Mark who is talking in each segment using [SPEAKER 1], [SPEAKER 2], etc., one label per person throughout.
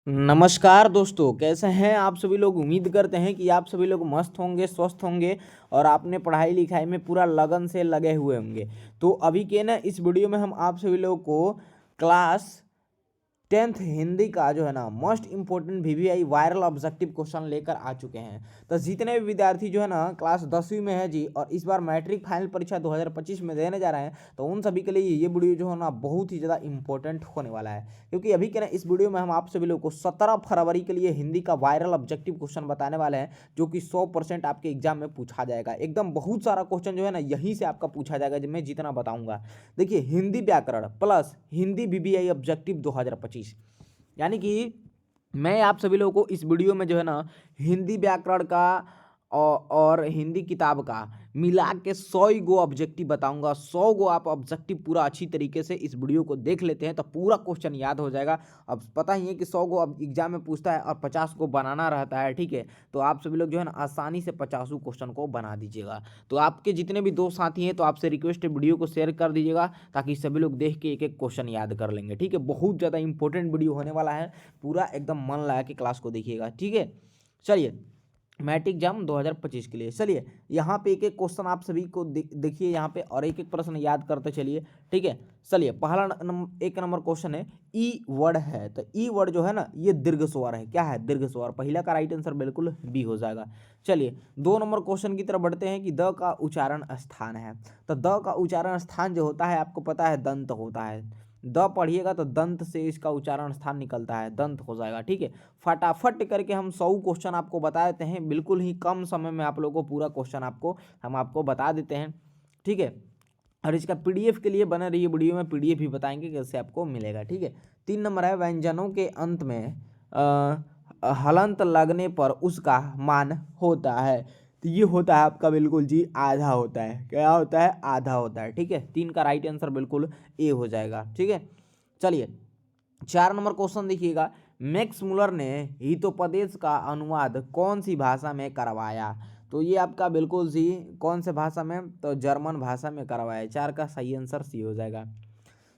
[SPEAKER 1] नमस्कार दोस्तों, कैसे हैं आप सभी लोग। उम्मीद करते हैं कि आप सभी लोग मस्त होंगे, स्वस्थ होंगे और आपने पढ़ाई लिखाई में पूरा लगन से लगे हुए होंगे। तो अभी के ना इस वीडियो में हम आप सभी लोगों को क्लास 10th हिंदी का जो है ना most important VVI viral objective question लेकर आ चुके हैं। तो जितने भी विद्यार्थी जो है ना क्लास 10वीं में है जी और इस बार मैट्रिक फाइनल परीक्षा 2025 में देने जा रहे हैं, तो उन सभी के लिए ये वीडियो जो है ना बहुत ही ज़्यादा इंपॉर्टेंट होने वाला है। क्योंकि अभी के ना इस वीडियो में हम आप सभी लोग को 17 फरवरी के लिए हिंदी का वायरल ऑब्जेक्टिव क्वेश्चन बताने वाले हैं, जो कि 100% आपके एग्जाम में पूछा जाएगा। एकदम बहुत सारा क्वेश्चन जो है ना यहीं से आपका पूछा जाएगा, मैं जितना बताऊंगा। देखिए, हिंदी व्याकरण प्लस हिंदी वीवीआई ऑब्जेक्टिव 2025, यानी कि मैं आप सभी लोगों को इस वीडियो में जो है ना हिंदी व्याकरण का और हिंदी किताब का मिला के 100 गो ऑब्जेक्टिव बताऊंगा। 100 गो आप ऑब्जेक्टिव पूरा अच्छी तरीके से इस वीडियो को देख लेते हैं तो पूरा क्वेश्चन याद हो जाएगा। अब पता ही है कि 100 गो अब एग्जाम में पूछता है और 50 को बनाना रहता है, ठीक है। तो आप सभी लोग जो है ना आसानी से 50 क्वेश्चन को बना दीजिएगा। तो आपके जितने भी दोस्त साथी हैं तो आपसे रिक्वेस्ट है वीडियो को शेयर कर दीजिएगा, ताकि सभी लोग देख के एक एक क्वेश्चन याद कर लेंगे, ठीक है। बहुत ज़्यादा इंपॉर्टेंट वीडियो होने वाला है, पूरा एकदम मन लगा के क्लास को देखिएगा, ठीक है। चलिए, मैट्रिक एग्जाम 2025 के लिए चलिए यहाँ पे एक एक क्वेश्चन आप सभी को देखिए यहाँ पे, और एक एक प्रश्न याद करते चलिए, ठीक है। चलिए, पहला एक नंबर क्वेश्चन है, ई वर्ड है। तो ई वर्ड जो है ना ये दीर्घ स्वर है। क्या है? दीर्घ स्वर। पहला का राइट आंसर बिल्कुल बी हो जाएगा। चलिए, 2 नंबर क्वेश्चन की तरफ बढ़ते हैं कि द का उच्चारण स्थान है। तो द का उच्चारण स्थान जो होता है आपको पता है दंत होता है। द पढ़िएगा तो दंत से इसका उच्चारण स्थान निकलता है, दंत हो जाएगा, ठीक है। फटाफट करके हम 100 क्वेश्चन आपको बता देते हैं, बिल्कुल ही कम समय में आप लोगों को पूरा क्वेश्चन हम आपको बता देते हैं, ठीक है। और इसका पीडीएफ के लिए बने रहिए, वीडियो में पीडीएफ भी बताएंगे कैसे आपको मिलेगा, ठीक है। 3 नंबर है, व्यंजनों के अंत में हलंत लगने पर उसका मान होता है। तो ये होता है आपका बिल्कुल जी आधा होता है। क्या होता है? आधा होता है, ठीक है। 3 का राइट आंसर बिल्कुल ए हो जाएगा, ठीक है। चलिए, 4 नंबर क्वेश्चन देखिएगा, मैक्स मुलर ने हितोपदेश का अनुवाद कौन सी भाषा में करवाया। तो ये आपका बिल्कुल सी कौन से भाषा में? तो जर्मन भाषा में करवाया। 4 का सही आंसर सी हो जाएगा।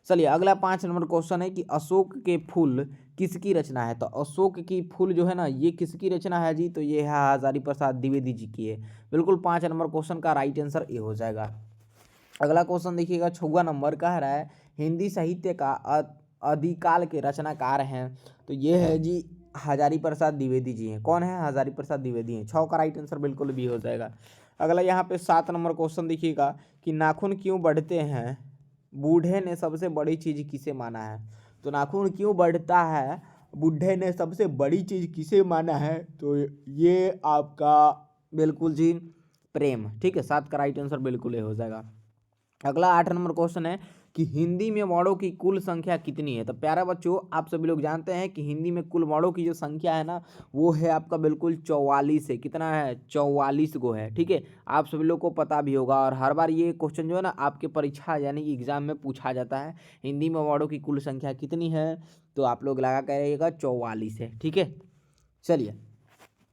[SPEAKER 1] चलिए, अगला 5 नंबर क्वेश्चन है कि अशोक के फूल किसकी रचना है। तो अशोक की फूल जो है ना ये किसकी रचना है जी? तो ये है हजारी प्रसाद द्विवेदी जी की है। बिल्कुल 5 नंबर क्वेश्चन का राइट आंसर ये हो जाएगा। अगला क्वेश्चन देखिएगा, 6वां नंबर कह रहा है हिंदी साहित्य का आदिकाल के रचनाकार हैं। तो ये है जी हजारी प्रसाद द्विवेदी जी हैं। कौन है? हजारी प्रसाद द्विवेदी हैं। 6 का राइट आंसर बिल्कुल भी हो जाएगा। अगला यहाँ पे 7 नंबर क्वेश्चन देखिएगा कि नाखून क्यों बढ़ते हैं, बूढ़े ने सबसे बड़ी चीज किसे माना है। तो नाखून क्यों बढ़ता है, बूढ़े ने सबसे बड़ी चीज किसे माना है। तो ये आपका बिल्कुल जी प्रेम, ठीक है। 7 का राइट आंसर बिल्कुल ये हो जाएगा। अगला 8 नंबर क्वेश्चन है कि हिंदी में वर्णों की कुल संख्या कितनी है। तो प्यारे बच्चों, आप सभी लोग जानते हैं कि हिंदी में कुल वर्णों की जो संख्या है ना वो है आपका बिल्कुल 44 है। कितना है? 44 गो है, ठीक है। आप सभी लोग को पता भी होगा, और हर बार ये क्वेश्चन जो है ना आपके परीक्षा यानी कि एग्जाम में पूछा जाता है, हिंदी में वर्णों की कुल संख्या कितनी है। तो आप लोग लगा करिएगा 44 है, ठीक है। चलिए,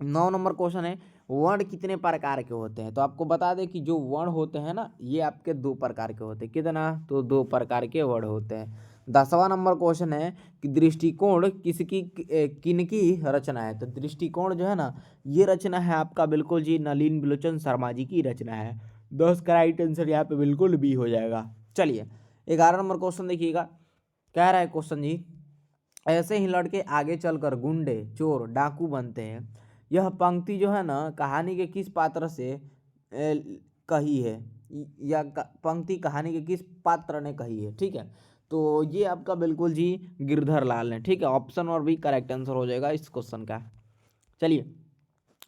[SPEAKER 1] 9 नंबर क्वेश्चन है, वर्ण कितने प्रकार के होते हैं। तो आपको बता दें कि जो वर्ण होते हैं ना ये आपके 2 प्रकार के होते हैं। कितना? तो 2 प्रकार के वर्ण होते हैं। 10वां नंबर क्वेश्चन है कि दृष्टिकोण किसकी किनकी रचना है। तो दृष्टिकोण जो है ना ये रचना है आपका बिल्कुल जी नलिन विलोचन शर्मा जी की रचना है। 10 का राइट आंसर यहाँ पे बिल्कुल भी हो जाएगा। चलिए, 11 नंबर क्वेश्चन देखिएगा, कह रहा है क्वेश्चन जी, ऐसे ही लड़के आगे चलकर गुंडे, चोर, डाकू बनते हैं। यह पंक्ति जो है ना कहानी के किस पात्र से कही है, या पंक्ति कहानी के किस पात्र ने कही है, ठीक है। तो ये आपका बिल्कुल जी गिरधर लाल ने, ठीक है। ऑप्शन और भी करेक्ट आंसर हो जाएगा इस क्वेश्चन का। चलिए,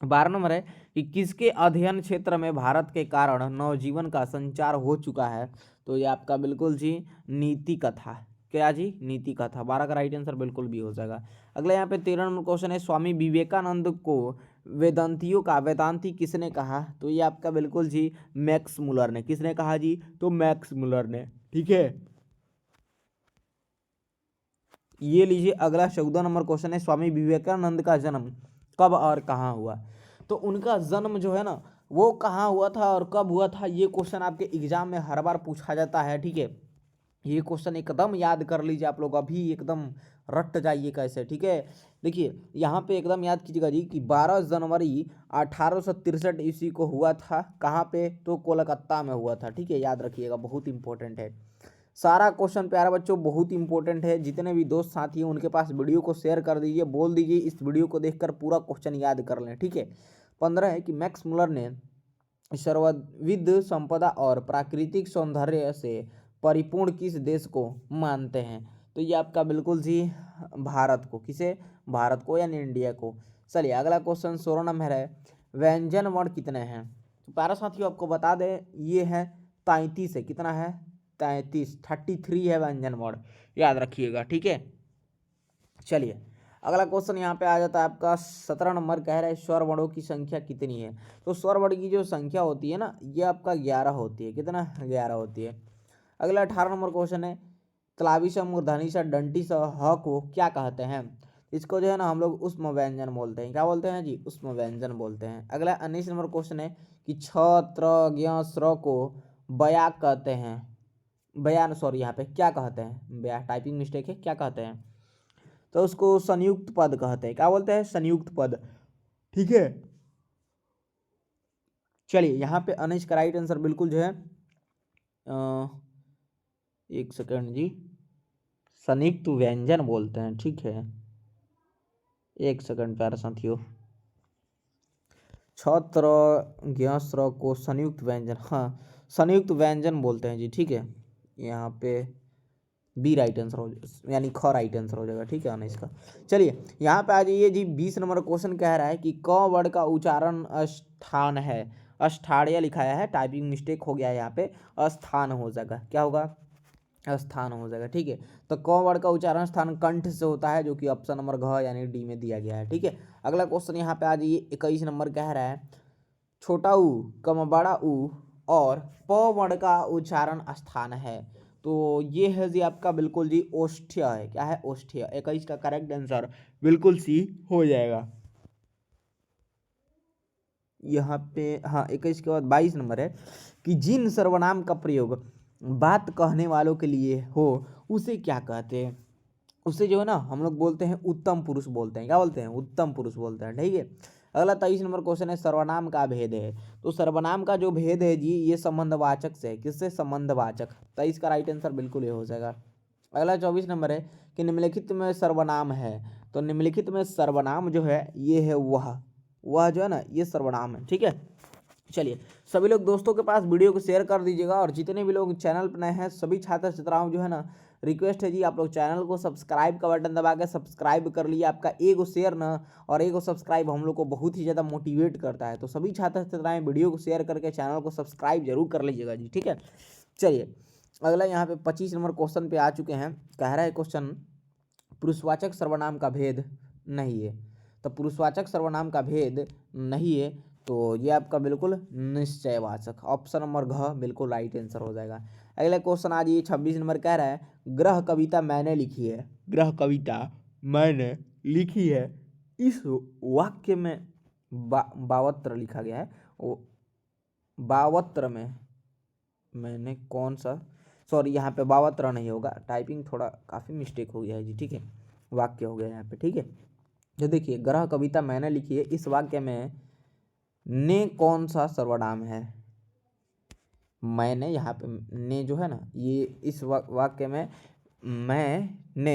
[SPEAKER 1] 12 नंबर है कि किसके अध्ययन क्षेत्र में भारत के कारण नवजीवन का संचार हो चुका है। तो ये आपका बिल्कुल जी नीति कथा। क्या जी? नीति कथा। 12 का राइट आंसर बिल्कुल भी हो जाएगा। अगला यहाँ पे 13 नंबर क्वेश्चन है, स्वामी विवेकानंद को वेदांतियों का वेदांती किसने कहा। तो ये आपका बिल्कुल जी मैक्स मुलर ने। किसने कहा जी? तो मैक्स मुलर ने, ठीक है। ये लीजिए, अगला 14 नंबर क्वेश्चन है, स्वामी विवेकानंद का जन्म कब और कहाँ हुआ। तो उनका जन्म जो है ना वो कहाँ हुआ था और कब हुआ था, ये क्वेश्चन आपके एग्जाम में हर बार पूछा जाता है, ठीक है। ये क्वेश्चन एकदम याद कर लीजिए आप लोग, अभी एकदम रट जाइए कैसे, ठीक है। देखिए यहाँ पे एकदम याद कीजिएगा जी कि 12 जनवरी 1863 ईस्वी को हुआ था। कहाँ पे? तो कोलकाता में हुआ था, ठीक है, याद रखिएगा, बहुत इंपॉर्टेंट है। सारा क्वेश्चन प्यारे बच्चों बहुत इंपॉर्टेंट है। जितने भी दोस्त साथी हैं उनके पास वीडियो को शेयर कर दीजिए, बोल दीजिए इस वीडियो को देखकर पूरा क्वेश्चन याद कर लें, ठीक है। 15 है कि मैक्स मुलर ने सर्वविध संपदा और प्राकृतिक सौंदर्य से परिपूर्ण किस देश को मानते हैं? तो ये आपका बिल्कुल जी भारत को। किसे? भारत को यानी इंडिया को। चलिए अगला क्वेश्चन 16 नंबर है, व्यंजन वर्ण कितने हैं? तो प्यारा साथियों आपको बता दें ये है 33 है। कितना है? 33 है व्यंजन वर्ण, याद रखिएगा, ठीक है। चलिए अगला क्वेश्चन यहाँ पे आ जाता है आपका 17 नंबर, कह रहा है स्वर वर्णों की संख्या कितनी है? तो स्वर वर्ण की जो संख्या होती है ना ये आपका 11 होती है। कितना? 11 होती है। अगला 18 नंबर क्वेश्चन है, क्लाविश मूर्धनी सा डंटी सा ह को क्या कहते हैं? इसको जो है ना हम लोग उष्म व्यंजन बोलते हैं। क्या बोलते हैं जी? उष्म व्यंजन बोलते हैं। अगला 19 नंबर क्वेश्चन है कि छ त्र ज्ञ स्र को बया कहते हैं। बयान, सॉरी यहाँ पे क्या कहते हैं? बया टाइपिंग मिस्टेक है, क्या कहते हैं? तो उसको संयुक्त पद कहते हैं। क्या बोलते हैं? संयुक्त पद, ठीक है। चलिए यहाँ पे अनिश का राइट आंसर बिल्कुल जो है एक सेकंड जी, संयुक्त व्यंजन बोलते हैं, ठीक है। एक सेकंड प्यारे साथियों, छत्र ज्ञस्र को संयुक्त व्यंजन, हाँ संयुक्त व्यंजन बोलते हैं जी, ठीक है। यहाँ पे बी राइट आंसर हो यानी ख राइट आंसर हो जाएगा, ठीक है अनिश का। चलिए यहाँ पे आ जाइए जी, 20 नंबर क्वेश्चन कह रहा है कि क वर्ड का उच्चारण स्थान है। अष्ठाड़िया लिखाया है, टाइपिंग मिस्टेक हो गया है, यहाँ पे अस्थान हो जाएगा। क्या होगा? स्थान हो जाएगा, ठीक है। तो क वर्ड का उच्चारण स्थान कंठ से होता है, जो कि ऑप्शन नंबर घ यानी डी में दिया गया है, ठीक है। अगला क्वेश्चन यहाँ पे आ जाइए 21 नंबर कह रहा है छोटा ऊ कम बड़ा ऊ और प वर्ण का उच्चारण स्थान है। तो ये है जी आपका बिल्कुल जी ओष्ठ्य है। क्या है? ओष्ठ्य। 21 का करेक्ट आंसर बिल्कुल सी हो जाएगा। यहाँ पे हाँ 21 के बाद 22 नंबर है कि जिन सर्वनाम का प्रयोग बात कहने वालों के लिए हो उसे क्या कहते हैं? उसे जो है ना हम लोग बोलते हैं उत्तम पुरुष बोलते हैं। क्या बोलते हैं? उत्तम पुरुष बोलते हैं, ठीक है। अगला 23 नंबर क्वेश्चन है सर्वनाम का भेद है। तो सर्वनाम का जो भेद है जी ये संबंधवाचक से है। किससे? संबंधवाचक। 23 का राइट आंसर बिल्कुल ये हो जाएगा। अगला 24 नंबर है कि निम्नलिखित में सर्वनाम है। तो निम्नलिखित में सर्वनाम जो है ये है वह जो है ना ये सर्वनाम है, ठीक है। चलिए सभी लोग दोस्तों के पास वीडियो को शेयर कर दीजिएगा, और जितने भी लोग चैनल पर नए हैं सभी छात्र छात्राओं जो है ना रिक्वेस्ट है जी आप लोग चैनल को सब्सक्राइब का बटन दबा के सब्सक्राइब कर लिए। आपका एगो शेयर ना और एगो सब्सक्राइब हम लोग को बहुत ही ज़्यादा मोटिवेट करता है। तो सभी छात्र छात्राएं वीडियो को शेयर करके चैनल को सब्सक्राइब जरूर कर लीजिएगा जी, ठीक है। चलिए अगला यहाँ पे 25 नंबर क्वेश्चन पे आ चुके हैं। कह रहा है क्वेश्चन पुरुषवाचक सर्वनाम का भेद नहीं है। तो पुरुषवाचक सर्वनाम का भेद नहीं है तो ये आपका बिल्कुल निश्चयवाचक, ऑप्शन नंबर घ बिल्कुल राइट आंसर हो जाएगा। अगला क्वेश्चन आज ये 26 नंबर कह रहा है ग्रह कविता मैंने लिखी है। ग्रह कविता मैंने लिखी है, इस वाक्य में बावत्र लिखा गया है। वो बावत्र में मैंने कौन सा, सॉरी यहाँ पे बावत्र नहीं होगा, टाइपिंग थोड़ा काफ़ी मिस्टेक हो गया है जी, ठीक है। वाक्य हो गया यहाँ पे, ठीक है। जो देखिए ग्रह कविता मैंने लिखी है, इस वाक्य में ने कौन सा सर्वनाम है? मैंने यहाँ पे ने जो है ना ये इस वाक्य में मैंने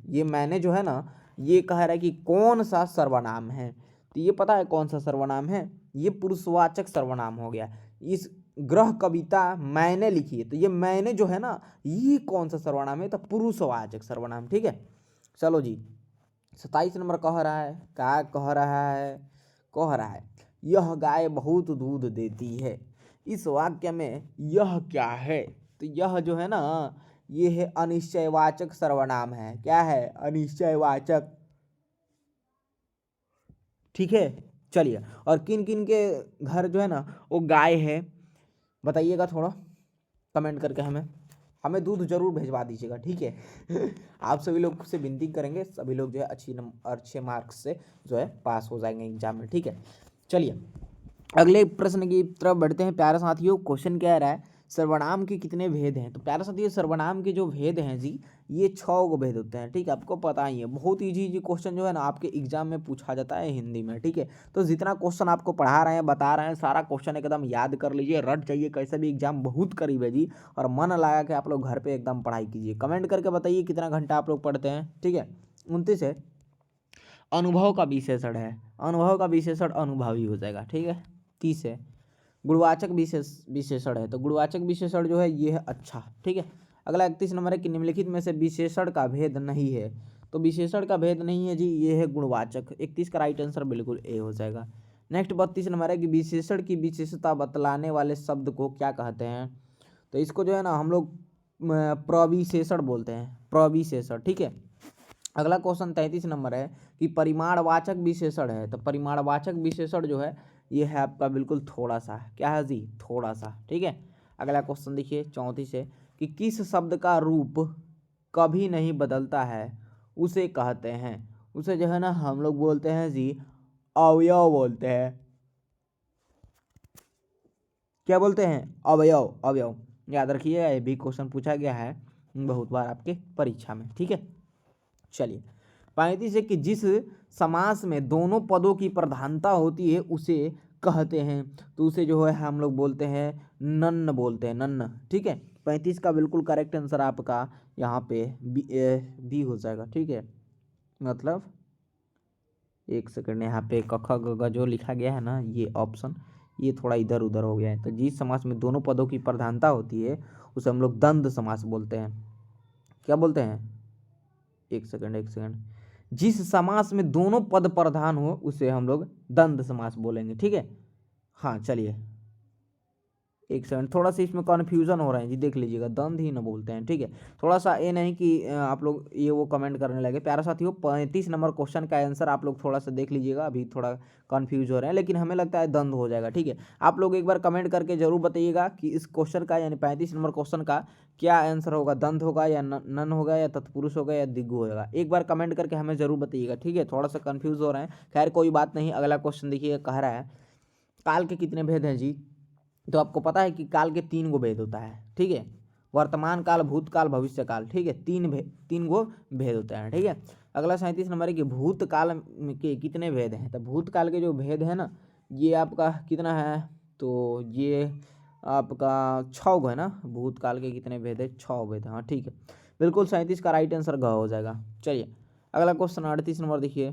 [SPEAKER 1] ये मैंने जो है ना ये कह रहा है कि कौन सा सर्वनाम है। तो ये पता है कौन सा सर्वनाम है? ये पुरुषवाचक सर्वनाम हो गया। इस ग्रह कविता मैंने लिखी है, तो ये मैंने जो है ना ये कौन सा सर्वनाम है? तो पुरुषवाचक सर्वनाम, ठीक है। चलो जी 27 नंबर कह रहा है, क्या कह रहा है? कह रहा है यह गाय बहुत दूध देती है। इस वाक्य में यह क्या है? तो यह जो है ना ये है अनिश्चयवाचक सर्वनाम है। क्या है? अनिश्चयवाचक, ठीक है। चलिए और किन किन के घर जो है ना वो गाय है बताइएगा थोड़ा कमेंट करके, हमें हमें दूध जरूर भिजवा दीजिएगा, ठीक है। आप सभी लोग से विनती करेंगे, सभी लोग जो है अच्छे मार्क्स से जो है पास हो जाएंगे एग्जाम में, ठीक है। चलिए अगले प्रश्न की तरफ बढ़ते हैं प्यारे साथियों। क्वेश्चन क्या रहा है सर्वनाम के कितने भेद हैं? तो प्यारे साथियों सर्वनाम के जो भेद हैं जी ये 6 गो भेद होते हैं, ठीक है, आपको पता ही है। बहुत इजी इजी क्वेश्चन जो है ना आपके एग्जाम में पूछा जाता है हिंदी में, ठीक है। तो जितना क्वेश्चन आपको पढ़ा रहे हैं बता रहे हैं सारा क्वेश्चन एकदम याद कर लीजिए, रट जाइए, कैसे भी एग्जाम बहुत करीब है जी। और मन लगा के आप लोग घर पे एकदम पढ़ाई कीजिए। कमेंट करके बताइए कितना घंटा आप लोग पढ़ते हैं, ठीक है। 29 है, अनुभव का विशेषण है, अनुभव का विशेषण अनुभवी हो जाएगा, ठीक है। 30 है, गुणवाचक विशेषण है, तो गुणवाचक विशेषण जो है ये है अच्छा, ठीक है। अगला 31 नंबर है कि निम्नलिखित में से विशेषण का भेद नहीं है, तो विशेषण का भेद नहीं है जी, ये है गुणवाचक। 31 का राइट आंसर बिल्कुल ए हो जाएगा। नेक्स्ट 32 नंबर है कि विशेषण की विशेषता बतलाने वाले शब्द को क्या कहते हैं? तो इसको जो है ना हम लोग प्रविशेषण बोलते हैं, प्रविशेषण, ठीक है। अगला क्वेश्चन 33 नंबर है कि परिमाणवाचक विशेषण है, तो परिमाणवाचक विशेषण जो है ये है आपका बिल्कुल थोड़ा सा, क्या है जी, थोड़ा सा, ठीक है। अगला क्वेश्चन देखिए 34 है कि किस शब्द का रूप कभी नहीं बदलता है उसे कहते हैं? उसे जो है ना हम लोग बोलते हैं जी अवयव बोलते हैं। क्या बोलते हैं? अवयव, अवयव याद रखिए, ये भी क्वेश्चन पूछा गया है बहुत बार आपके परीक्षा में, ठीक है। चलिए 35 है कि जिस समास में दोनों पदों की प्रधानता होती है उसे कहते हैं, तो उसे जो है हम लोग बोलते हैं नन्न बोलते हैं, नन्न, ठीक है। 35 का बिल्कुल करेक्ट आंसर आपका यहाँ पे बी हो जाएगा, ठीक है। मतलब एक सेकंड, यहाँ पे क ख ग घ जो लिखा गया है ना ये ऑप्शन ये थोड़ा इधर उधर हो गया है। तो जिस समास में दोनों पदों की प्रधानता होती है उसे हम लोग द्वंद्व समास बोलते हैं। क्या बोलते हैं? एक सेकंड, एक सेकंड, जिस समास में दोनों पद प्रधान हो उसे हम लोग द्वंद्व समास बोलेंगे, ठीक है। हाँ चलिए एक सेकंड, थोड़ा सा इसमें कन्फ्यूजन हो रहा है जी, देख लीजिएगा, द्वंद्व ही ना बोलते हैं, ठीक है। थोड़ा सा ये नहीं कि आप लोग ये वो कमेंट करने लगे। प्यारा साथियों 35 नंबर क्वेश्चन का आंसर आप लोग थोड़ा सा देख लीजिएगा, अभी थोड़ा कन्फ्यूज हो रहे हैं, लेकिन हमें लगता है द्वंद्व हो जाएगा, ठीक है। आप लोग एक बार कमेंट करके जरूर बताइएगा कि इस क्वेश्चन का यानी 35 नंबर क्वेश्चन का क्या आंसर होगा, द्वंद्व होगा या नन होगा या तत्पुरुष होगा या दिग्गु होगा। एक बार कमेंट करके हमें जरूर बताइएगा, ठीक है। थोड़ा सा कन्फ्यूज हो रहे हैं, खैर कोई बात नहीं। अगला क्वेश्चन देखिए कह रहा है काल के कितने भेद हैं जी? तो आपको पता है कि काल के 3 गो भेद होता है, ठीक है। वर्तमान काल, भूतकाल, भविष्य काल, ठीक है। 3 गो भेद होते हैं, ठीक है। अगला 37 नंबर है कि भूतकाल के कितने भेद हैं? तो भूतकाल के जो भेद है ना ये आपका कितना है? तो ये आपका 6 गो है ना। भूतकाल के कितने भेद है? 6 भेद, हाँ ठीक है। बिल्कुल 37 का राइट आंसर घ हो जाएगा। चलिए अगला क्वेश्चन 38 नंबर देखिए,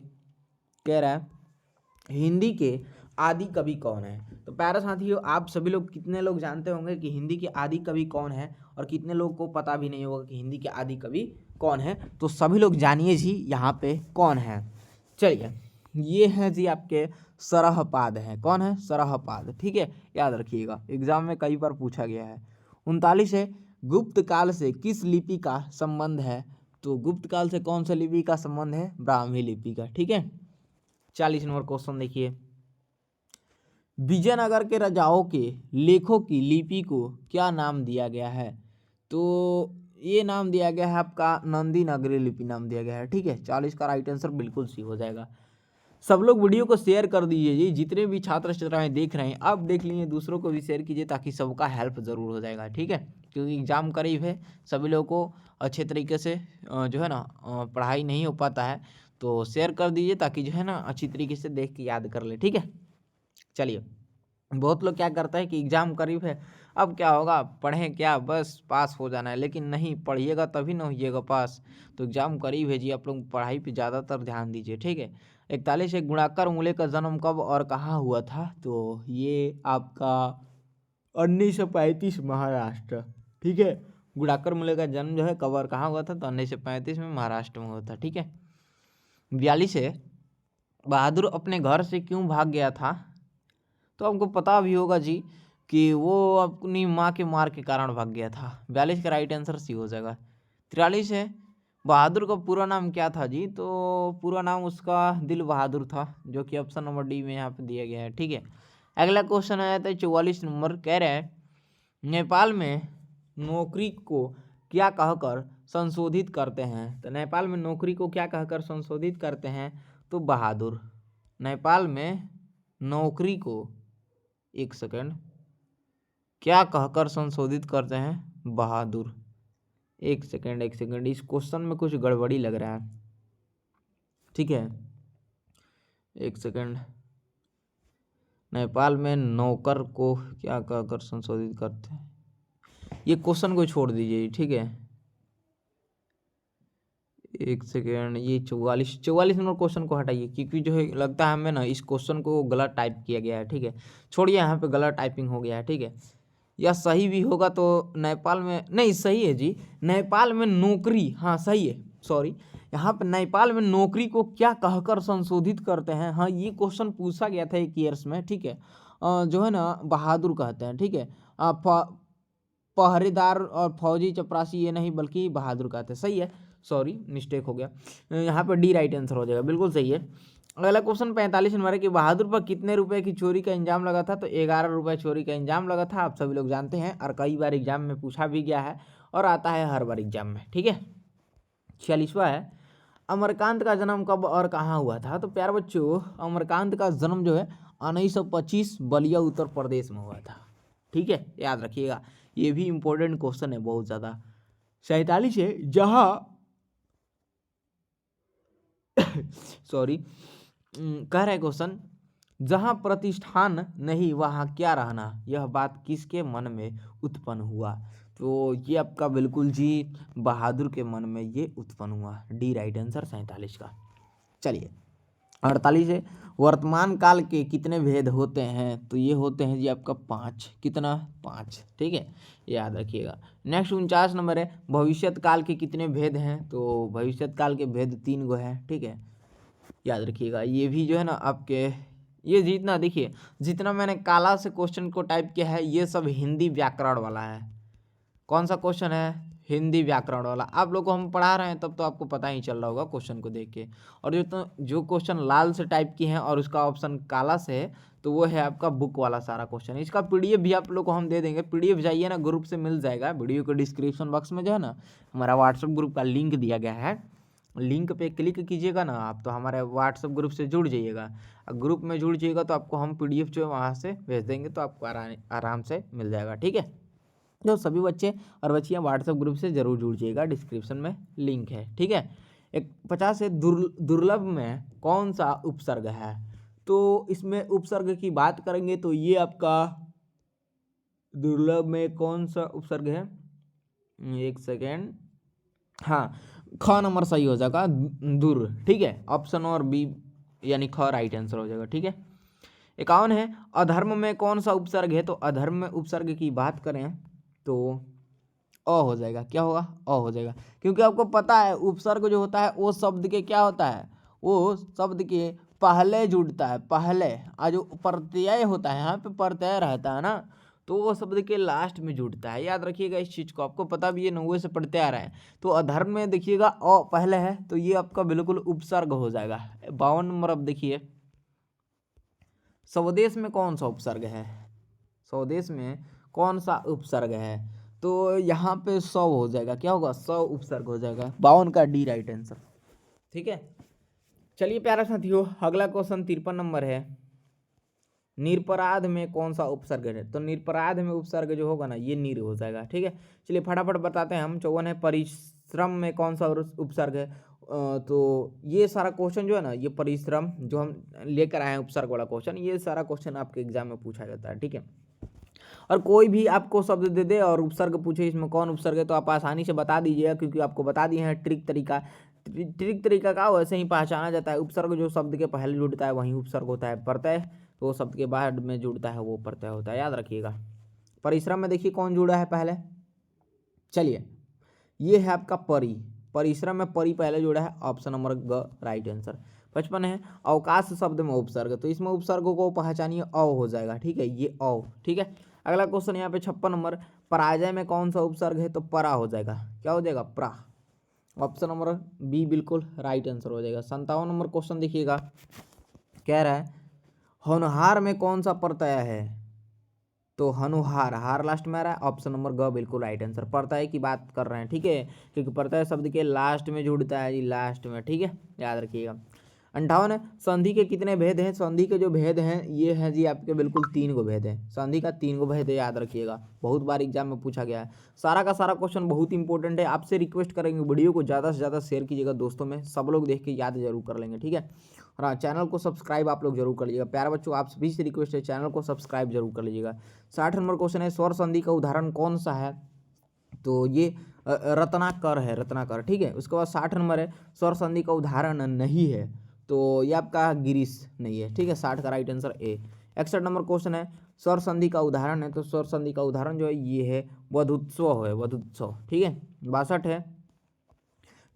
[SPEAKER 1] कह रहा है हिंदी के आदि कवि कौन है? तो प्यारे साथियों आप सभी लोग कितने लोग जानते होंगे कि हिंदी के आदि कवि कौन है, और कितने लोग को पता भी नहीं होगा कि हिंदी के आदि कवि कौन है? तो सभी लोग जानिए जी यहाँ पे कौन है। चलिए ये है जी आपके सरहपाद है। कौन है? सरहपाद, ठीक है, याद रखिएगा, एग्जाम में कई बार पूछा गया है। 39 है गुप्त काल से किस लिपि का संबंध है? तो गुप्त काल से कौन सा लिपि का संबंध है? ब्राह्मी लिपि का, ठीक है। 40 नंबर क्वेश्चन देखिए, विजयनगर के राजाओं के लेखों की लिपि को क्या नाम दिया गया है? तो ये नाम दिया गया है आपका नंदी नगरी लिपि नाम दिया गया है, ठीक है। 40 का राइट आंसर बिल्कुल सी हो जाएगा। सब लोग वीडियो को शेयर कर दीजिए जी, जितने भी छात्र छात्राएं देख रहे हैं आप देख लीजिए, दूसरों को भी शेयर कीजिए ताकि सबका हेल्प ज़रूर हो जाएगा, ठीक है। क्योंकि एग्ज़ाम करीब है, सभी लोगों को अच्छे तरीके से जो है ना पढ़ाई नहीं हो पाता है, तो शेयर कर दीजिए ताकि जो है ना अच्छी तरीके से देख के याद कर ले, ठीक है। चलिए बहुत लोग क्या करता है कि एग्ज़ाम करीब है, अब क्या होगा, पढ़ें क्या, बस पास हो जाना है, लेकिन नहीं, पढ़िएगा तभी ना होइएगा पास। तो एग्ज़ाम करीब है जी, आप लोग पढ़ाई पे ज़्यादातर ध्यान दीजिए, ठीक है। 41 है गुणाकर मूले का जन्म कब और कहाँ हुआ था? तो ये आपका 1935 महाराष्ट्र, ठीक है। गुणाकर मूले का जन्म जो है कब और कहाँ हुआ था? तो 1935 में महाराष्ट्र में हुआ था, ठीक है। 42 है बहादुर अपने घर से क्यों भाग गया था? तो आपको पता भी होगा जी कि वो अपनी माँ के मार के कारण भाग गया था। 42 का राइट आंसर सी हो जाएगा। 43 है बहादुर का पूरा नाम क्या था जी? तो पूरा नाम उसका दिल बहादुर था, जो कि ऑप्शन नंबर डी में यहाँ पे दिया गया है, ठीक है। अगला क्वेश्चन आया था 44 नंबर, कह रहे हैं नेपाल में नौकरी को क्या कहकर संशोधित करते हैं? तो नेपाल में नौकरी को क्या कहकर संशोधित करते हैं? तो बहादुर। नेपाल में नौकरी को, एक सेकंड, क्या कहकर संशोधित करते हैं बहादुर। एक सेकेंड, इस क्वेश्चन में कुछ गड़बड़ी लग रहा है, ठीक है, एक सेकेंड। नेपाल में नौकर को क्या कहकर संशोधित करते हैं, ये क्वेश्चन को छोड़ दीजिए, ठीक है। एक सेकेंड, ये 44 नंबर क्वेश्चन को हटाइए, क्योंकि जो है लगता है हमें ना इस क्वेश्चन को गलत टाइप किया गया है, ठीक है। छोड़िए, यहाँ पे गलत टाइपिंग हो गया है, ठीक है। या सही भी होगा तो नेपाल में नहीं, सही है जी, नेपाल में नौकरी, हाँ सही है, सॉरी। यहाँ पे नेपाल में नौकरी को क्या कहकर संशोधित करते हैं, हाँ ये क्वेश्चन पूछा गया था एक ईयर्स में, ठीक है। जो है ना बहादुर कहते हैं, ठीक है। पहरेदार और फौजी चपरासी ये नहीं बल्कि बहादुर कहते हैं, सही है, सॉरी मिस्टेक हो गया। यहाँ पे डी राइट आंसर हो जाएगा, बिल्कुल सही है। अगला क्वेश्चन 45 नंबर है कि बहादुर पर कितने रुपए की चोरी का इंजाम लगा था, तो 11 रुपए चोरी का इंजाम लगा था, आप सभी लोग जानते हैं, और कई बार एग्जाम में पूछा भी गया है और आता है हर बार एग्जाम में, ठीक है। 46वां है, अमरकांत का जन्म कब और कहाँ हुआ था, तो प्यारे बच्चों अमरकांत का जन्म जो है 1925 बलिया उत्तर प्रदेश में हुआ था, ठीक है, याद रखिएगा, ये भी इंपॉर्टेंट क्वेश्चन है बहुत ज़्यादा। 47 है, जहाँ सॉरी कह रहे क्वेश्चन, जहाँ प्रतिष्ठान नहीं वहाँ क्या रहना, यह बात किसके मन में उत्पन्न हुआ, तो ये आपका बिल्कुल जी बहादुर के मन में ये उत्पन्न हुआ, डी राइट आंसर 47 का। चलिए 48 है, वर्तमान काल के कितने भेद होते हैं, तो ये होते हैं जी आपका 5, कितना 5, ठीक है, याद रखिएगा। नेक्स्ट 49 नंबर है, भविष्यत काल के कितने भेद हैं, तो भविष्यत काल के भेद 3 गो है, ठीक है, याद रखिएगा। ये भी जो है ना आपके, ये जितना देखिए, जितना मैंने काला से क्वेश्चन को टाइप किया है ये सब हिंदी व्याकरण वाला है। कौन सा क्वेश्चन है, हिंदी व्याकरण वाला। आप लोग को हम पढ़ा रहे हैं तब तो आपको पता ही चल रहा होगा क्वेश्चन को देख के। और जो क्वेश्चन लाल से टाइप किए हैं और उसका ऑप्शन काला से है, तो वो है आपका बुक वाला सारा क्वेश्चन। इसका पीडीएफ भी आप लोग को हम दे देंगे, पीडीएफ जाइए ना, ग्रुप से मिल जाएगा, वीडियो के डिस्क्रिप्शन बॉक्स में जो है ना हमारा व्हाट्सएप ग्रुप का लिंक दिया गया है, लिंक पे क्लिक कीजिएगा ना आप, तो हमारे व्हाट्सएप ग्रुप से जुड़ जाइएगा। ग्रुप में जुड़ जाइएगा तो आपको हम पीडीएफ जो है वहाँ से भेज देंगे, तो आपको आराम से मिल जाएगा, ठीक है। तो सभी बच्चे और बच्चियाँ व्हाट्सएप ग्रुप से जरूर जुड़ जाइएगा, डिस्क्रिप्शन में लिंक है, ठीक है। एक 50 है, दुर्लभ में कौन सा उपसर्ग है, तो इसमें उपसर्ग की बात करेंगे तो ये आपका दुर्लभ में कौन सा उपसर्ग है, एक सेकेंड, हाँ ख नंबर सही हो जाएगा, दूर, ठीक है, ऑप्शन और बी यानी ख राइट आंसर हो जाएगा, ठीक है। 51 है, अधर्म में कौन सा उपसर्ग है, तो अधर्म में उपसर्ग की बात करें तो अ हो जाएगा, क्या होगा, अ हो जाएगा, क्योंकि आपको पता है उपसर्ग जो होता है वो शब्द के क्या होता है, वो शब्द के पहले जुड़ता है, पहले, और जो प्रत्यय होता है यहाँ पे प्रत्यय रहता है ना, तो वो शब्द के लास्ट में जुड़ता है, याद रखिएगा इस चीज़ को, आपको पता भी है 90 से पढ़ते आ रहा है। तो अधर्म में देखिएगा अ पहले है, तो ये आपका बिल्कुल उपसर्ग हो जाएगा। 52 नंबर अब देखिए, स्वदेश में कौन सा उपसर्ग है, स्वदेश में कौन सा उपसर्ग है, तो यहाँ पे 100 हो जाएगा, क्या होगा, 100 उपसर्ग हो जाएगा, 52 का डी राइट आंसर, ठीक है। चलिए प्यारा साथियों, अगला क्वेश्चन 53 नंबर है, निरपराध में कौन सा उपसर्ग है, तो निरपराध में उपसर्ग जो होगा ना ये नीर हो जाएगा, ठीक है। चलिए फटाफट बताते हैं हम। 54 है, परिश्रम में कौन सा उपसर्ग है, तो ये सारा क्वेश्चन जो है ना, ये परिश्रम जो हम लेकर आए हैं उपसर्ग वाला क्वेश्चन, ये सारा क्वेश्चन आपके एग्जाम में पूछा जाता है, ठीक है। और कोई भी आपको शब्द दे दे और उपसर्ग पूछे इसमें कौन उपसर्ग है, तो आप आसानी से बता दीजिएगा, क्योंकि आपको बता दिए हैं ट्रिक तरीका का वैसे ही पहचाना जाता है। उपसर्ग जो शब्द के पहले जुड़ता है वहीं उपसर्ग होता है, प्रत्यय तो शब्द के बाद में जुड़ता है वो प्रत्यय होता है, याद रखिएगा। परिश्रम में देखिए कौन जुड़ा है पहले, चलिए ये है आपका परिश्रम में परी पहले जुड़ा है, ऑप्शन नंबर ग राइट आंसर। 55 है, अवकाश शब्द में उपसर्ग, तो इसमें उपसर्ग को पहचानिए, अ हो जाएगा, ठीक है, ये अ, ठीक है। अगला क्वेश्चन यहाँ पे 56 नंबर, पराजय में कौन सा उपसर्ग है, तो परा हो जाएगा, क्या हो जाएगा, प्रा, ऑप्शन नंबर बी बिल्कुल राइट आंसर हो जाएगा। 57 नंबर क्वेश्चन देखिएगा, कह रहा है होनहार में कौन सा प्रत्यय है, तो हनुहार, हार लास्ट में आ रहा है, ऑप्शन नंबर ग बिल्कुल राइट आंसर। प्रत्यय की बात कर रहे हैं, ठीक है, क्योंकि प्रत्यय शब्द के लास्ट में जुड़ता है जी, लास्ट में, ठीक है, याद रखिएगा। 58 है। संधि के कितने भेद हैं? संधि के जो भेद हैं ये हैं जी आपके बिल्कुल 3 गो भेद हैं। संधि का 3 गो भेद है, याद रखिएगा, बहुत बार एग्जाम में पूछा गया है। सारा का सारा क्वेश्चन बहुत इंपॉर्टेंट है। आपसे रिक्वेस्ट करेंगे वीडियो को ज़्यादा से ज़्यादा शेयर कीजिएगा दोस्तों में, सब लोग देख के याद जरूर कर लेंगे, ठीक है। और हाँ, चैनल को सब्सक्राइब आप लोग जरूर कर लीजिएगा। प्यारे बच्चों, आप सभी से रिक्वेस्ट है, चैनल को सब्सक्राइब जरूर कर लीजिएगा। 60 नंबर क्वेश्चन है, स्वर संधि का उदाहरण कौन सा है? तो ये रत्नाकर है, रत्नाकर, ठीक है। उसके बाद 60 नंबर है, स्वर संधि का उदाहरण नहीं है, तो ये आपका गिरीश नहीं है, ठीक है। 60 का right answer A. 61 number question है, स्वर संधि का उदाहरण है, तो स्वर संधि का उदाहरण जो है ये है वधुत्सव है, वधुत्सव, ठीक है। 62 है,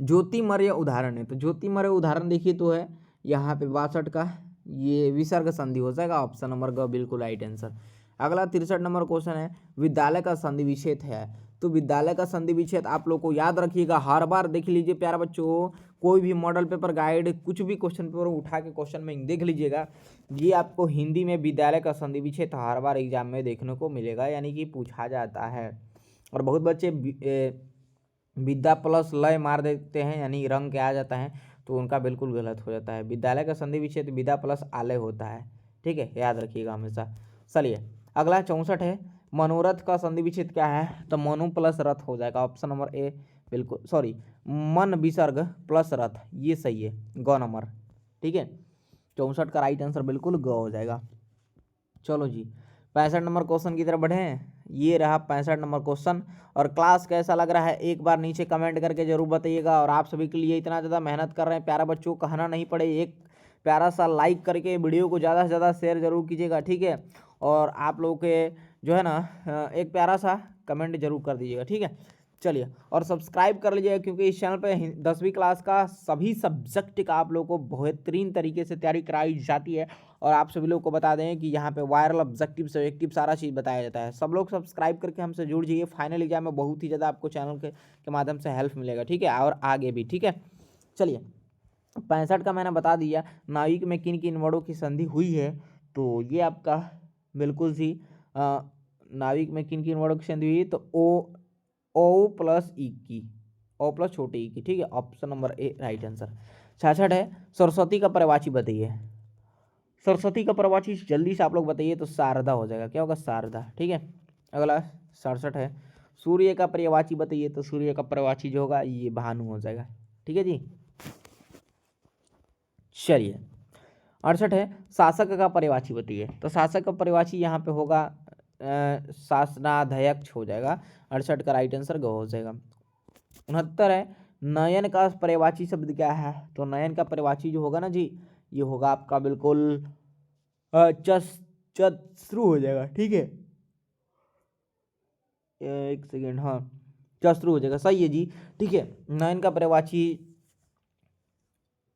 [SPEAKER 1] ज्योतिमर्य उदाहरण है, तो ज्योतिमर्य उदाहरण देखिए तो है यहाँ पे 62 का ये विसर्ग संधि हो जाएगा, ऑप्शन नंबर ग बिल्कुल राइट आंसर। अगला 63 नंबर क्वेश्चन है, विद्यालय का संधि विच्छेद है, तो विद्यालय का संधि विच्छेद आप लोग को याद रखिएगा, हर बार देख लीजिए प्यारे बच्चों, कोई भी मॉडल पेपर गाइड कुछ भी क्वेश्चन पेपर उठा के क्वेश्चन में देख लीजिएगा, ये आपको हिंदी में विद्यालय का संधि विच्छेद हर बार एग्जाम में देखने को मिलेगा, यानी कि पूछा जाता है। और बहुत बच्चे विद्या प्लस लय मार देते हैं, यानी रंग के आ जाता है, तो उनका बिल्कुल गलत हो जाता है। विद्यालय का संधि विच्छेद विद्या प्लस आलय होता है, ठीक है, याद रखिएगा हमेशा। चलिए अगला 64 है, मनोरथ का संधि विच्छेद क्या है? तो मनु प्लस रथ हो जाएगा, ऑप्शन नंबर ए बिल्कुल, सॉरी, मन विसर्ग प्लस रथ, ये सही है, ग नंबर, ठीक है। 64 का राइट आंसर बिल्कुल ग हो जाएगा। चलो जी 65 नंबर क्वेश्चन की तरफ बढ़े, ये रहा 65 नंबर क्वेश्चन। और क्लास कैसा लग रहा है एक बार नीचे कमेंट करके जरूर बताइएगा। और आप सभी के लिए इतना ज़्यादा मेहनत कर रहे हैं, प्यारा बच्चों, कहना नहीं पड़े, एक प्यारा सा लाइक करके वीडियो को ज़्यादा से ज़्यादा शेयर जरूर कीजिएगा, ठीक है। और आप लोगों के जो है ना एक प्यारा सा कमेंट जरूर कर दीजिएगा, ठीक है। चलिए और सब्सक्राइब कर लीजिएगा, क्योंकि इस चैनल पे 10वीं क्लास का सभी सब्जेक्ट का आप लोगों को बेहतरीन तरीके से तैयारी कराई जाती है। और आप सभी लोग को बता दें कि यहाँ पे वायरल ऑब्जेक्टिव सब्जेक्टिव सारा चीज़ बताया जाता है। सब लोग सब्सक्राइब करके हमसे जुड़ जाइए, फाइनल एग्जाम में बहुत ही ज़्यादा आपको चैनल के माध्यम से हेल्प मिलेगा, ठीक है, और आगे भी, ठीक है। चलिए 65 का मैंने बता दिया, नाविक में किन किन वर्णों की संधि हुई है, तो ये आपका बिल्कुल सी नाविक में किन किन वर्णों की संधि हुई है, तो ओ प्लस ई की, ओ प्लस छोटे ई की, ठीक है, option number A right answer. 66 है, सरस्वती का पर्यायवाची बताइए। सरस्वती का पर्यायवाची जल्दी से आप लोग बताइए, तो शारदा हो जाएगा, क्या होगा, शारदा, ठीक है। अगला 67 है, सूर्य का पर्यायवाची बताइए, तो सूर्य का पर्यायवाची जो होगा ये भानु हो जाएगा, ठीक है जी। चलिए 68 है, शासक का पर्यायवाची बताइए, तो शासक का पर्यायवाची यहाँ पे होगा शासनाध्यक्ष हो जाएगा, 68 का राइट आंसर ग हो जाएगा। 69 है, नयन का पर्यायवाची शब्द क्या है, तो नयन का पर्यायवाची जो होगा ना जी, ये होगा आपका बिल्कुल चश्रु हो जाएगा, ठीक है, एक सेकेंड, हाँ चश्रु हो जाएगा, सही है जी, ठीक है। नयन का पर्यायवाची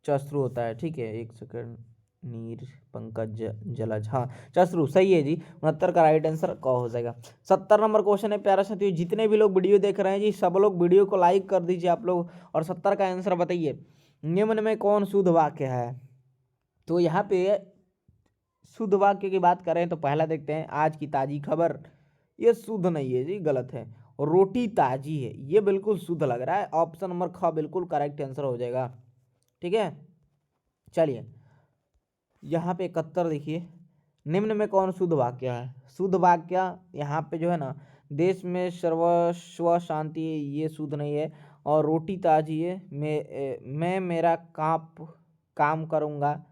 [SPEAKER 1] चश्रु होता है, ठीक है, एक सेकेंड, नीर पंकज जलज, हाँ चश्रु सही है जी। 69 का राइट आंसर क हो जाएगा। 70 नंबर क्वेश्चन है, प्यारा साथियों, जितने भी लोग वीडियो देख रहे हैं जी, सब लोग वीडियो को लाइक कर दीजिए आप लोग, और 70 का आंसर बताइए, निम्न में कौन शुद्ध वाक्य है। तो यहाँ पे शुद्ध वाक्य की बात करें तो पहला देखते हैं, आज की ताजी खबर, ये शुद्ध नहीं है जी, गलत है। रोटी ताजी है, ये बिल्कुल शुद्ध लग रहा है, ऑप्शन नंबर ख बिल्कुल करेक्ट आंसर हो जाएगा, ठीक है। चलिए यहाँ पे 71 देखिए, निम्न में कौन शुद्ध वाक्य है। शुद्ध वाक्य यहाँ पे जो है ना, देश में सर्वस्व शांति, ये शुद्ध नहीं है। और रोटी ताजी है, मैं मेरा काम करूँगा।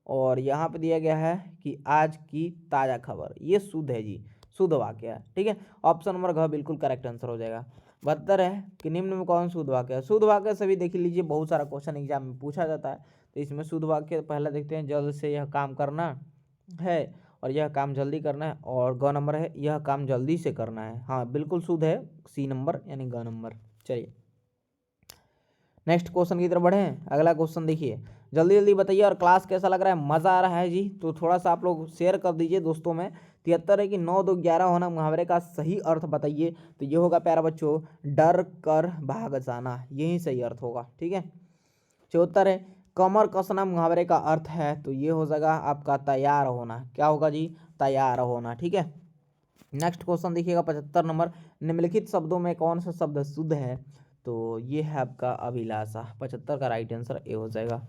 [SPEAKER 1] और यहाँ पे दिया गया है कि आज की ताज़ा खबर, ये शुद्ध है जी, शुद्ध वाक्य है, ठीक है, ऑप्शन नंबर घ बिल्कुल करेक्ट आंसर हो जाएगा। 72 है कि निम्न में कौन शुद्ध वाक्य है। शुद्ध वाक्य सभी देख लीजिए, बहुत सारा क्वेश्चन एग्जाम में पूछा जाता है, तो इसमें शुद्ध वाक्य पहला देखते हैं, जल्द से यह काम करना है, और यह काम जल्दी करना है। और ग नंबर है, यह काम जल्दी से करना है, हाँ बिल्कुल शुद्ध है, सी नंबर यानी ग नंबर। चलिए नेक्स्ट क्वेश्चन की तरफ बढ़े। अगला क्वेश्चन देखिए, जल्दी जल्दी बताइए, और क्लास कैसा लग रहा है, मज़ा आ रहा है जी, तो थोड़ा सा आप लोग शेयर कर दीजिए दोस्तों में। 73 है कि 9 2 11 होना मुहावरे का सही अर्थ बताइए, तो ये होगा प्यारा बच्चों, डर कर भाग जाना, यही सही अर्थ होगा, ठीक है। 74 है, कमर कसना मुहावरे का अर्थ है, तो ये हो जाएगा आपका तैयार होना, क्या होगा जी, तैयार होना, ठीक है। नेक्स्ट क्वेश्चन देखिएगा 75 नंबर, निम्नलिखित शब्दों में कौन सा शब्द शुद्ध है, तो ये है आपका अभिलाषा, 75 का राइट आंसर ए हो जाएगा।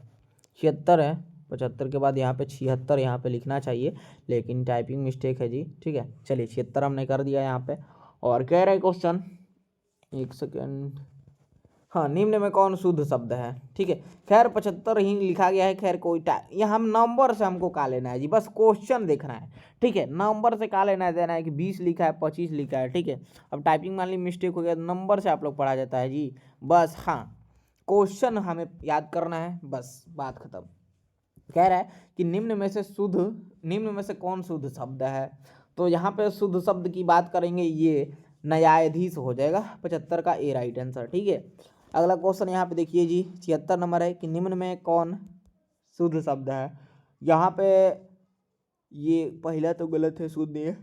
[SPEAKER 1] 76 है, 75 के बाद यहाँ पे 76 यहाँ पे लिखना चाहिए, लेकिन टाइपिंग मिस्टेक है जी। ठीक है, चलिए 76 हमने कर दिया यहाँ पे। और कह रहे क्वेश्चन, एक सेकेंड, हाँ, निम्न में कौन शुद्ध शब्द है। ठीक है, खैर 75 ही लिखा गया है। खैर कोई यहाँ हम नंबर से हमको का लेना है जी, बस क्वेश्चन देखना है। ठीक है, नंबर से का लेना है देना है कि 20 लिखा है 25 लिखा है। ठीक है, अब टाइपिंग मान ली मिस्टेक हो गया, नंबर से आप लोग पढ़ा जाता है जी बस। हाँ, क्वेश्चन हमें याद करना है, बस बात खत्म। कह रहा है कि निम्न में से कौन शुद्ध शब्द है। तो यहाँ पे शुद्ध शब्द की बात करेंगे, ये न्यायाधीश हो जाएगा 75 का ए राइट आंसर। ठीक है, अगला क्वेश्चन यहाँ पे देखिए जी, 76 नंबर है कि निम्न में कौन शुद्ध शब्द है। यहाँ पे ये पहला तो गलत है, शुद्ध है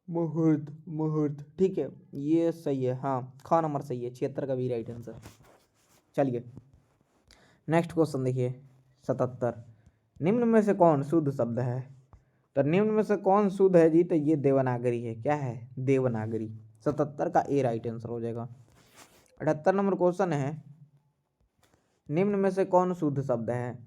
[SPEAKER 1] मुहूर्त, मुहूर्त। ठीक है, ये सही है, हाँ ख नंबर सही है, 76 का भी राइट आंसर। चलिए नेक्स्ट क्वेश्चन देखिए 77, निम्न में से कौन शुद्ध शब्द है। तो निम्न में से कौन शुद्ध है जी, तो ये देवनागरी है। क्या है, देवनागरी। 77 का ए राइट आंसर हो जाएगा। 78 नंबर क्वेश्चन है, निम्न में से कौन शुद्ध शब्द है।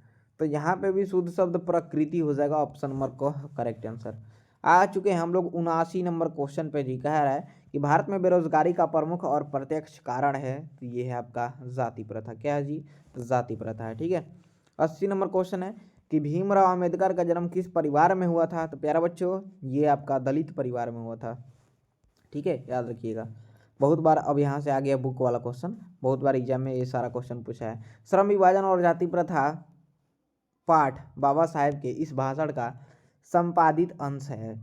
[SPEAKER 1] तो यहाँ पे भी शुद्ध शब्द प्रकृति हो जाएगा, ऑप्शन नंबर को करेक्ट आंसर। आ चुके हैं हम लोग 79 नंबर क्वेश्चन पे जी। कह रहा है कि भारत में बेरोजगारी का प्रमुख और प्रत्यक्ष कारण है, तो ये है आपका जाति प्रथा। क्या है जी, तो जाति प्रथा है। ठीक है, 80 नंबर क्वेश्चन है कि भीमराव अंबेडकर का जन्म किस परिवार में हुआ था। तो प्यारा बच्चों, ये आपका दलित परिवार में हुआ था। ठीक है, याद रखिएगा। बहुत बार अब यहाँ से आ गया बुक वाला क्वेश्चन, बहुत बार एग्जाम में ये सारा क्वेश्चन पूछा है। श्रम विभाजन और जाति प्रथा पाठ बाबा साहेब के इस भाषण का संपादित अंश है।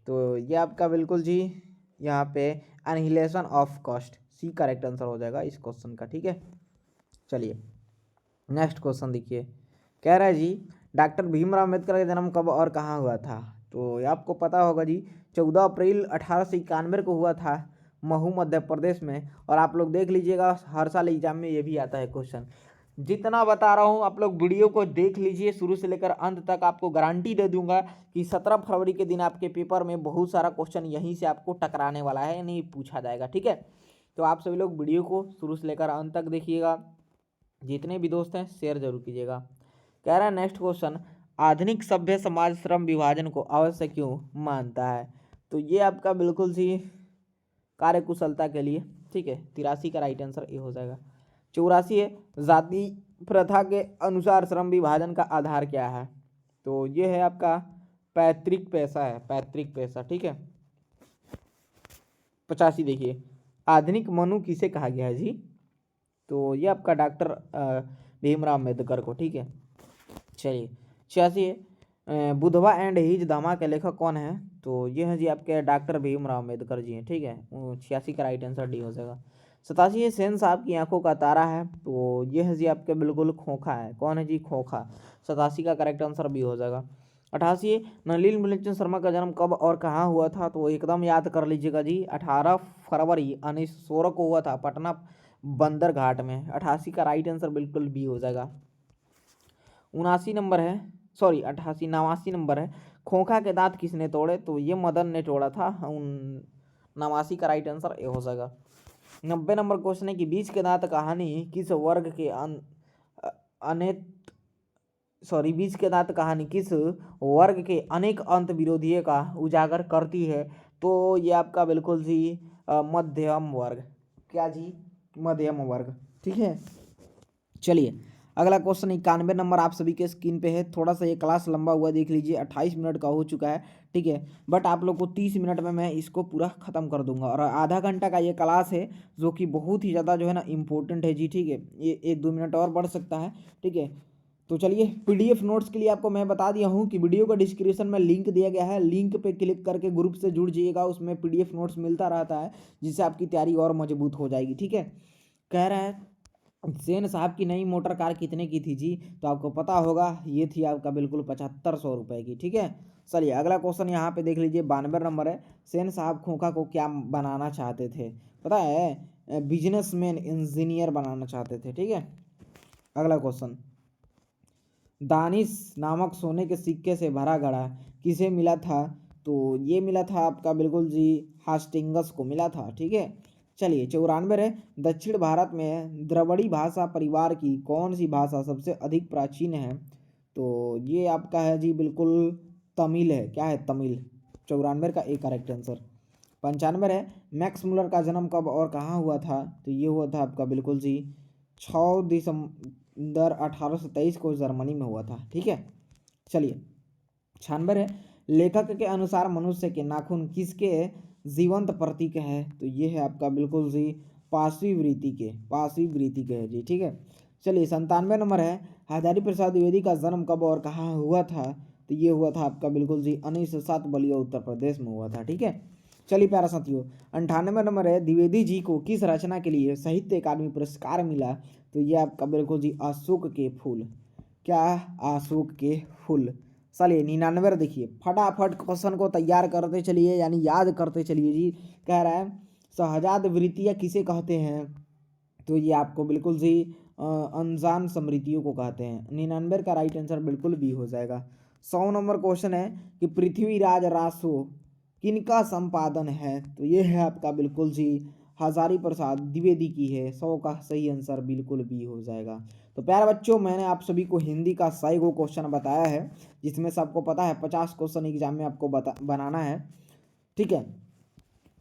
[SPEAKER 1] तो ये आपका बिल्कुल जी यहाँ पे annihilation of caste, C correct answer हो जाएगा इस क्वेश्चन का। ठीक है, चलिए नेक्स्ट क्वेश्चन देखिए। कह रहा है जी, डॉक्टर भीमराव अम्बेडकर का जन्म कब और कहाँ हुआ था। तो ये आपको पता होगा जी, 14 अप्रैल 1891 को हुआ था, महू मध्य प्रदेश में। और आप लोग देख लीजिएगा, हर साल एग्जाम में ये भी आता है क्वेश्चन। जितना बता रहा हूँ आप लोग वीडियो को देख लीजिए शुरू से लेकर अंत तक, आपको गारंटी दे दूंगा कि 17 फरवरी के दिन आपके पेपर में बहुत सारा क्वेश्चन यहीं से आपको टकराने वाला है, नहीं पूछा जाएगा। ठीक है, तो आप सभी लोग वीडियो को शुरू से लेकर अंत तक देखिएगा, जितने भी दोस्त हैं शेयर जरूर कीजिएगा। कह रहा है नेक्स्ट क्वेश्चन, आधुनिक सभ्य समाज श्रम विभाजन को आवश्यक क्यों मानता है। तो ये आपका बिल्कुल सी कार्य कुशलता के लिए। ठीक है, 83 का राइट आंसर ये हो जाएगा। 84 है, जाति प्रथा के अनुसार श्रम विभाजन का आधार क्या है। तो ये है आपका पैतृक पैसा है, पैतृक पैसा। ठीक है, 85 देखिए, आधुनिक मनु किसे कहा गया है जी। तो ये आपका डॉक्टर भीमराव अम्बेडकर को। ठीक है, चलिए 86 है, बुधवा एंड हिज दामा के लेखक कौन है। तो ये है जी आपके डॉक्टर भीमराव अम्बेडकर जी हैं। ठीक है, 86 का राइट आंसर डी हो जाएगा। 87 है, सेन साहब की आंखों का तारा है। तो ये है जी आपके बिल्कुल खोखा है। कौन है जी, खोखा। 87 का करेक्ट आंसर भी हो जाएगा। 88 है, नलिनी मुलचंद शर्मा का जन्म कब और कहाँ हुआ था। तो एकदम याद कर लीजिएगा जी, 18 फरवरी 1916 को हुआ था, पटना बंदरघाट में। 88 का राइट आंसर बिल्कुल बी हो जाएगा। 79 नंबर है, सॉरी 88 89 नंबर है, खोखा के दांत किसने तोड़े। तो ये मदन ने तोड़ा था। 89 का राइट आंसर ए हो जाएगा। 90 नंबर क्वेश्चन है कि बीच के दांत कहानी किस वर्ग के अनेक बीच के दांत कहानी किस वर्ग के अनेक अंत विरोधियों का उजागर करती है। तो ये आपका बिल्कुल जी मध्यम वर्ग। क्या जी, मध्यम वर्ग। ठीक है, चलिए अगला क्वेश्चन 91 नंबर आप सभी के स्क्रीन पे है। थोड़ा सा ये क्लास लंबा हुआ देख लीजिए, 28 मिनट का हो चुका है। ठीक है, बट आप लोग को 30 मिनट में मैं इसको पूरा ख़त्म कर दूंगा। और आधा घंटा का ये क्लास है, जो कि बहुत ही ज़्यादा जो है ना इम्पोर्टेंट है जी। ठीक है, ये 1-2 मिनट और बढ़ सकता है। ठीक है, तो चलिए पीडीएफ नोट्स के लिए आपको मैं बता दिया हूँ कि वीडियो का डिस्क्रिप्शन में लिंक दिया गया है, लिंक पे क्लिक करके ग्रुप से जुड़ जाइएगा, उसमें पीडीएफ नोट्स मिलता रहता है, जिससे आपकी तैयारी और मजबूत हो जाएगी। ठीक है, कह रहा है सेन साहब की नई मोटर कार कितने की थी जी। तो आपको पता होगा, ये थी आपका बिल्कुल 7500 रुपये की। ठीक है, चलिए अगला क्वेश्चन यहाँ पे देख लीजिए, 92 नंबर है, सेन साहब खोखा को क्या बनाना चाहते थे। पता है, बिजनेसमैन इंजीनियर बनाना चाहते थे। ठीक है, अगला क्वेश्चन, दानिश नामक सोने के सिक्के से भरा घड़ा किसे मिला था। तो ये मिला था आपका बिल्कुल जी हास्टिंगस को मिला था। ठीक है, चलिए 94 है, दक्षिण भारत में द्रविड़ी भाषा परिवार की कौन सी भाषा सबसे अधिक प्राचीन है। तो ये आपका है जी बिल्कुल तमिल है। क्या है? तमिल। 94 का एक करेक्ट आंसर। 95 है, मैक्स मुलर का जन्म कब और कहाँ हुआ था? तो ये हुआ था आपका बिल्कुल जी 6 दिसंबर 1823 को जर्मनी में हुआ था। ठीक है, चलिए। 96 है, लेखक के अनुसार मनुष्य के नाखून किसके जीवंत प्रतीक है? तो ये है आपका बिल्कुल जी पार्श्वी वृत्ति के है जी। ठीक है, चलिए। 97 नंबर है, हजारी प्रसाद द्विवेदी का जन्म कब और कहाँ हुआ था? तो ये हुआ था आपका बिल्कुल जी 1907 बलिया उत्तर प्रदेश में हुआ था। ठीक है, चलिए प्यारा साथियों। 98 नंबर है, द्विवेदी जी को किस रचना के लिए साहित्य अकादमी पुरस्कार मिला? तो ये आपका बिल्कुल जी अशोक के फूल। क्या? अशोक के फूल। चलिए 99 देखिए, फटाफट क्वेश्चन को तैयार करते चलिए, यानी याद करते चलिए जी। कह रहा है शहजाद वृत्तियाँ किसे कहते हैं? तो ये आपको बिल्कुल जी अनजान स्मृतियों को कहते हैं। 99 का राइट आंसर बिल्कुल भी हो जाएगा। 100 नंबर क्वेश्चन है कि पृथ्वीराज रासो किनका संपादन है? तो ये है आपका बिल्कुल जी हजारी प्रसाद द्विवेदी की है। 100 का सही आंसर बिल्कुल भी हो जाएगा। तो प्यारे बच्चों, मैंने आप सभी को हिंदी का 100 गो क्वेश्चन बताया है, जिसमें से आपको पता है 50 क्वेश्चन एग्जाम में आपको बनाना है। ठीक है,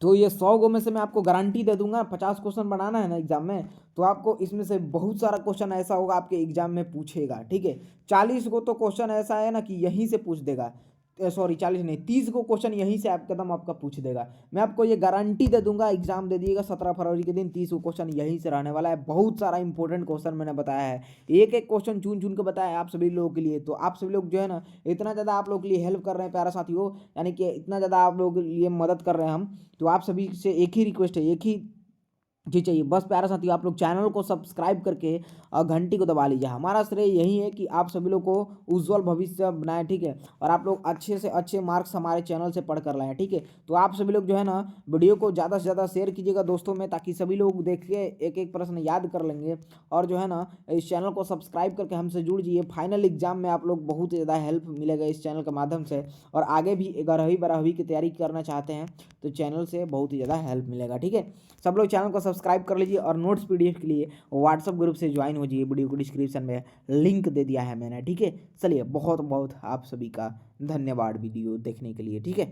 [SPEAKER 1] तो ये 100 गो में से मैं आपको गारंटी दे दूंगा, 50 क्वेश्चन बनाना है ना एग्जाम में, तो आपको इसमें से बहुत सारा क्वेश्चन ऐसा होगा आपके एग्जाम में पूछेगा। ठीक है, 40 को तो क्वेश्चन ऐसा है ना कि यहीं से पूछ देगा। सॉरी, 40 नहीं, 30 को क्वेश्चन यहीं से आप कदम आपका पूछ देगा। मैं आपको ये गारंटी दे दूंगा, एग्जाम दे दिएगा 17 फरवरी के दिन, 30 को क्वेश्चन यहीं से रहने वाला है। बहुत सारा इंपॉर्टेंट क्वेश्चन मैंने बताया है, एक एक क्वेश्चन चुन चुन के बताया है आप सभी लोगों के लिए। तो आप सभी लोग जो है ना, इतना ज़्यादा आप लोग के लिए हेल्प कर रहे हैं प्यारा साथियों, यानी कि इतना ज़्यादा आप लोगों के लिए मदद कर रहे हैं हम। तो आप सभी से एक ही रिक्वेस्ट है, एक ही जी चाहिए, बस प्यारा साथियों, आप लोग चैनल को सब्सक्राइब करके और घंटी को दबा लीजिए। हमारा श्रेय यही है कि आप सभी लोग को उज्जवल भविष्य बनाएं। ठीक है, और आप लोग अच्छे से अच्छे मार्क्स हमारे चैनल से पढ़ कर लाएं। ठीक है, तो आप सभी लोग जो है ना, वीडियो को ज़्यादा से ज़्यादा शेयर कीजिएगा दोस्तों में, ताकि सभी लोग देख के एक एक प्रश्न याद कर लेंगे। और जो है ना, इस चैनल को सब्सक्राइब करके हमसे जुड़ जाइए। फाइनल एग्जाम में आप लोग बहुत ज़्यादा हेल्प मिलेगा इस चैनल के माध्यम से, और आगे भी 11वीं 12वीं की तैयारी करना चाहते हैं तो चैनल से बहुत ही ज़्यादा हेल्प मिलेगा। ठीक है, सब लोग चैनल को सब्सक्राइब कर लीजिए, और नोट्स पीडीएफ के लिए व्हाट्सएप ग्रुप से ज्वाइन हो जाइए। वीडियो को डिस्क्रिप्शन में लिंक दे दिया है मैंने। ठीक है, चलिए, बहुत बहुत आप सभी का धन्यवाद वीडियो देखने के लिए। ठीक है।